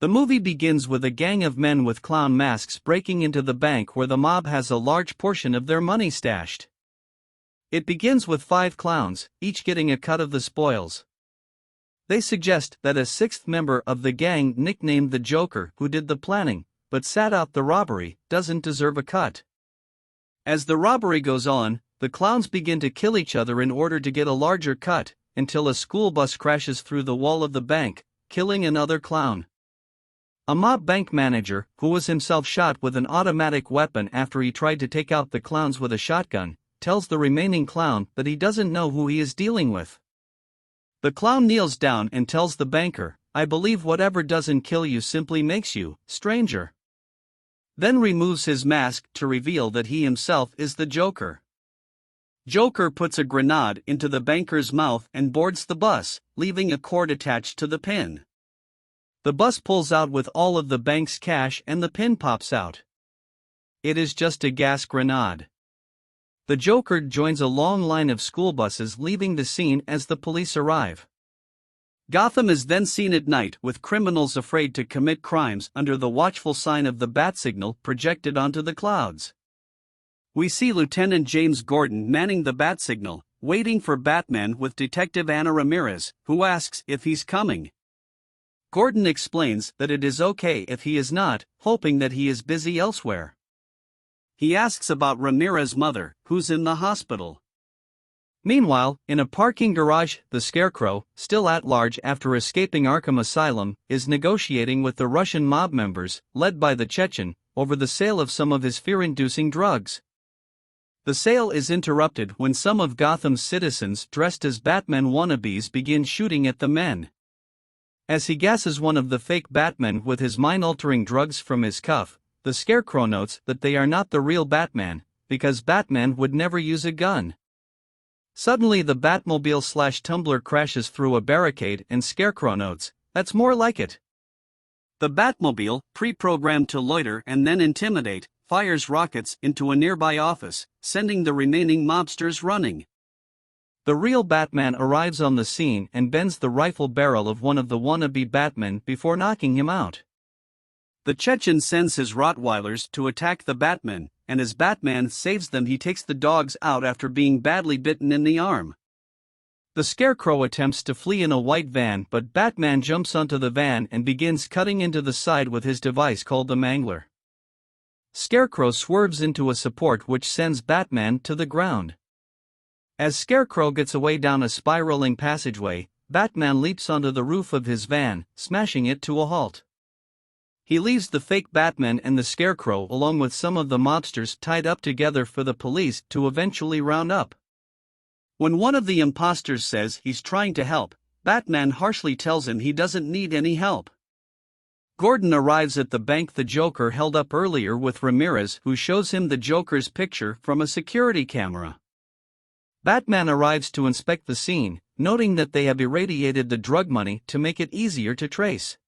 The movie begins with a gang of men with clown masks breaking into the bank where the mob has a large portion of their money stashed. It begins with 5 clowns, each getting a cut of the spoils. They suggest that a 6th member of the gang, nicknamed the Joker, who did the planning, but sat out the robbery, doesn't deserve a cut. As the robbery goes on, the clowns begin to kill each other in order to get a larger cut, until a school bus crashes through the wall of the bank, killing another clown. A mob bank manager, who was himself shot with an automatic weapon after he tried to take out the clowns with a shotgun, tells the remaining clown that he doesn't know who he is dealing with. The clown kneels down and tells the banker, "I believe whatever doesn't kill you simply makes you, stranger." Then removes his mask to reveal that he himself is the Joker. Joker puts a grenade into the banker's mouth and boards the bus, leaving a cord attached to the pin. The bus pulls out with all of the bank's cash and the pin pops out. It is just a gas grenade. The Joker joins a long line of school buses leaving the scene as the police arrive. Gotham is then seen at night with criminals afraid to commit crimes under the watchful sign of the bat signal projected onto the clouds. We see Lieutenant James Gordon manning the bat signal, waiting for Batman with Detective Ana Ramirez, who asks if he's coming. Gordon explains that it is okay if he is not, hoping that he is busy elsewhere. He asks about Ramirez's mother, who's in the hospital. Meanwhile, in a parking garage, the Scarecrow, still at large after escaping Arkham Asylum, is negotiating with the Russian mob members, led by the Chechen, over the sale of some of his fear-inducing drugs. The sale is interrupted when some of Gotham's citizens dressed as Batman wannabes begin shooting at the men. As he gasses one of the fake Batmen with his mind-altering drugs from his cuff, the Scarecrow notes that they are not the real Batman, because Batman would never use a gun. Suddenly the Batmobile/Tumbler crashes through a barricade and Scarecrow notes, "That's more like it." The Batmobile, pre-programmed to loiter and then intimidate, fires rockets into a nearby office, sending the remaining mobsters running. The real Batman arrives on the scene and bends the rifle barrel of one of the wannabe Batmen before knocking him out. The Chechen sends his Rottweilers to attack the Batman, and as Batman saves them he takes the dogs out after being badly bitten in the arm. The Scarecrow attempts to flee in a white van, but Batman jumps onto the van and begins cutting into the side with his device called the Mangler. Scarecrow swerves into a support which sends Batman to the ground. As Scarecrow gets away down a spiraling passageway, Batman leaps onto the roof of his van, smashing it to a halt. He leaves the fake Batman and the Scarecrow along with some of the mobsters tied up together for the police to eventually round up. When one of the imposters says he's trying to help, Batman harshly tells him he doesn't need any help. Gordon arrives at the bank the Joker held up earlier with Ramirez, who shows him the Joker's picture from a security camera. Batman arrives to inspect the scene, noting that they have irradiated the drug money to make it easier to trace.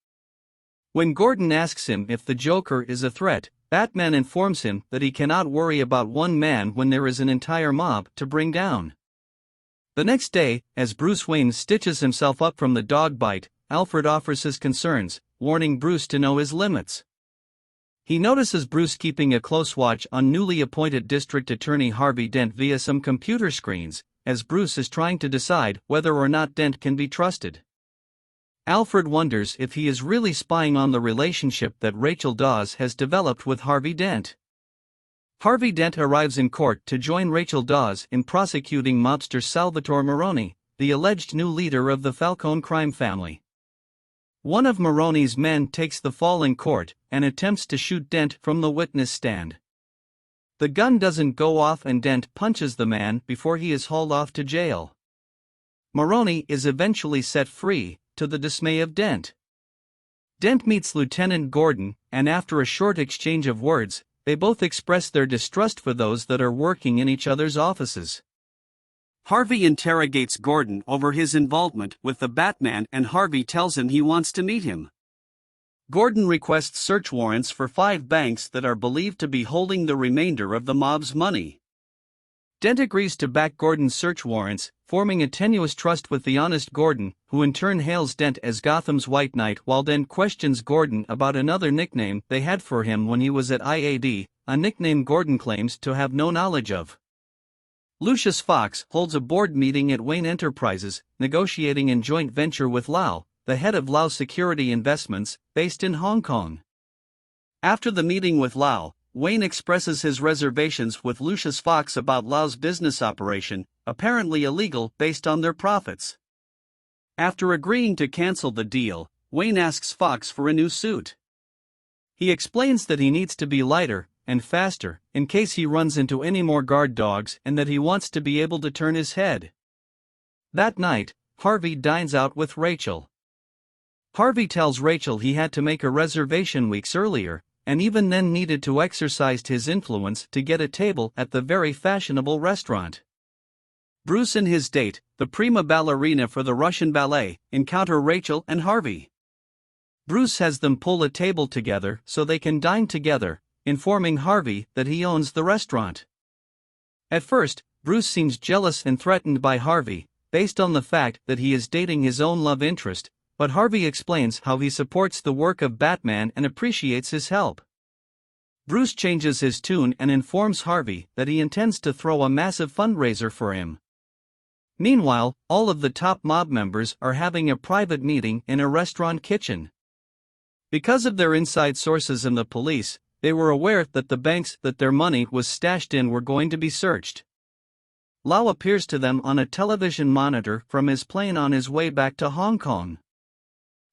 When Gordon asks him if the Joker is a threat, Batman informs him that he cannot worry about one man when there is an entire mob to bring down. The next day, as Bruce Wayne stitches himself up from the dog bite, Alfred offers his concerns, warning Bruce to know his limits. He notices Bruce keeping a close watch on newly appointed District Attorney Harvey Dent via some computer screens, as Bruce is trying to decide whether or not Dent can be trusted. Alfred wonders if he is really spying on the relationship that Rachel Dawes has developed with Harvey Dent. Harvey Dent arrives in court to join Rachel Dawes in prosecuting mobster Salvatore Maroni, the alleged new leader of the Falcone crime family. One of Maroni's men takes the fall in court and attempts to shoot Dent from the witness stand. The gun doesn't go off and Dent punches the man before he is hauled off to jail. Maroni is eventually set free, to the dismay of Dent. Dent meets Lieutenant Gordon, and after a short exchange of words, they both express their distrust for those that are working in each other's offices. Harvey interrogates Gordon over his involvement with the Batman and Harvey tells him he wants to meet him. Gordon requests search warrants for 5 banks that are believed to be holding the remainder of the mob's money. Dent agrees to back Gordon's search warrants, forming a tenuous trust with the honest Gordon, who in turn hails Dent as Gotham's White Knight while Dent questions Gordon about another nickname they had for him when he was at IAD, a nickname Gordon claims to have no knowledge of. Lucius Fox holds a board meeting at Wayne Enterprises, negotiating a joint venture with Lau, the head of Lau Security Investments, based in Hong Kong. After the meeting with Lau, Wayne expresses his reservations with Lucius Fox about Lau's business operation, apparently illegal based on their profits. After agreeing to cancel the deal, Wayne asks Fox for a new suit. He explains that he needs to be lighter and faster in case he runs into any more guard dogs and that he wants to be able to turn his head. That night, Harvey dines out with Rachel. Harvey tells Rachel he had to make a reservation weeks earlier, and even then needed to exercise his influence to get a table at the very fashionable restaurant. Bruce and his date, the prima ballerina for the Russian ballet, encounter Rachel and Harvey. Bruce has them pull a table together so they can dine together, informing Harvey that he owns the restaurant. At first, Bruce seems jealous and threatened by Harvey, based on the fact that he is dating his own love interest, but Harvey explains how he supports the work of Batman and appreciates his help. Bruce changes his tune and informs Harvey that he intends to throw a massive fundraiser for him. Meanwhile, all of the top mob members are having a private meeting in a restaurant kitchen. Because of their inside sources in the police, they were aware that the banks that their money was stashed in were going to be searched. Lau appears to them on a television monitor from his plane on his way back to Hong Kong.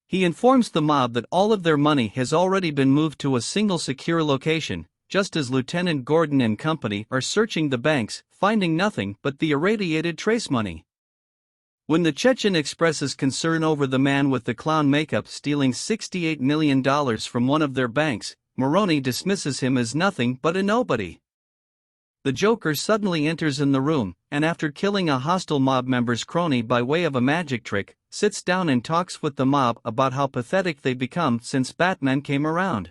He informs the mob that all of their money has already been moved to a single secure location, just as Lieutenant Gordon and company are searching the banks, finding nothing but the irradiated trace money. When the Chechen expresses concern over the man with the clown makeup stealing $68 million from one of their banks, Moroni dismisses him as nothing but a nobody. The Joker suddenly enters in the room, and after killing a hostile mob member's crony by way of a magic trick, sits down and talks with the mob about how pathetic they've become since Batman came around.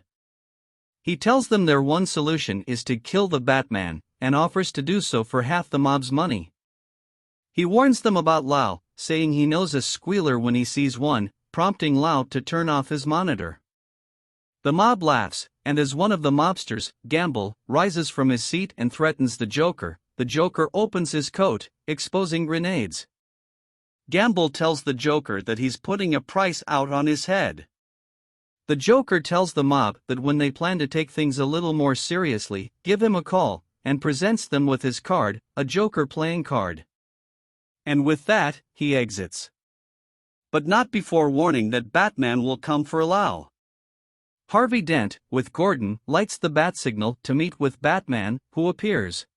He tells them their one solution is to kill the Batman, and offers to do so for half the mob's money. He warns them about Lau, saying he knows a squealer when he sees one, prompting Lau to turn off his monitor. The mob laughs, and as one of the mobsters, Gamble, rises from his seat and threatens the Joker opens his coat, exposing grenades. Gamble tells the Joker that he's putting a price out on his head. The Joker tells the mob that when they plan to take things a little more seriously, give him a call, and presents them with his card, a Joker playing card. And with that, he exits. But not before warning that Batman will come for Lau. Harvey Dent, with Gordon, lights the bat signal to meet with Batman, who appears.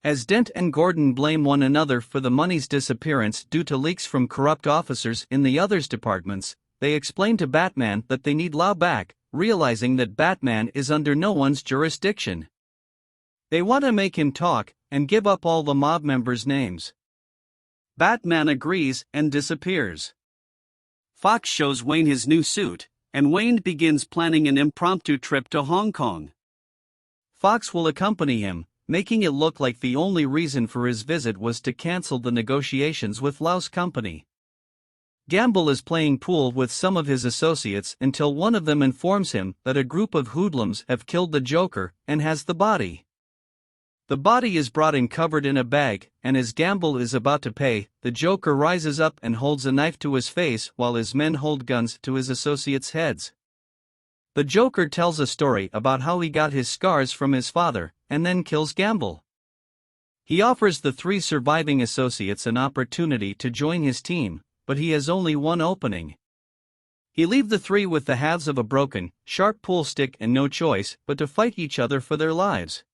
As Dent and Gordon blame one another for the money's disappearance due to leaks from corrupt officers in the others' departments, they explain to Batman that they need Lau back, realizing that Batman is under no one's jurisdiction. They want to make him talk, and give up all the mob members' names. Batman agrees and disappears. Fox shows Wayne his new suit, and Wayne begins planning an impromptu trip to Hong Kong. Fox will accompany him, making it look like the only reason for his visit was to cancel the negotiations with Lau's company. Gamble is playing pool with some of his associates until one of them informs him that a group of hoodlums have killed the Joker and has the body. The body is brought in covered in a bag, and as Gamble is about to pay, the Joker rises up and holds a knife to his face while his men hold guns to his associates' heads. The Joker tells a story about how he got his scars from his father, and then kills Gamble. He offers the 3 surviving associates an opportunity to join his team, but he has only one opening. He leaves the 3 with the halves of a broken, sharp pool stick and no choice but to fight each other for their lives.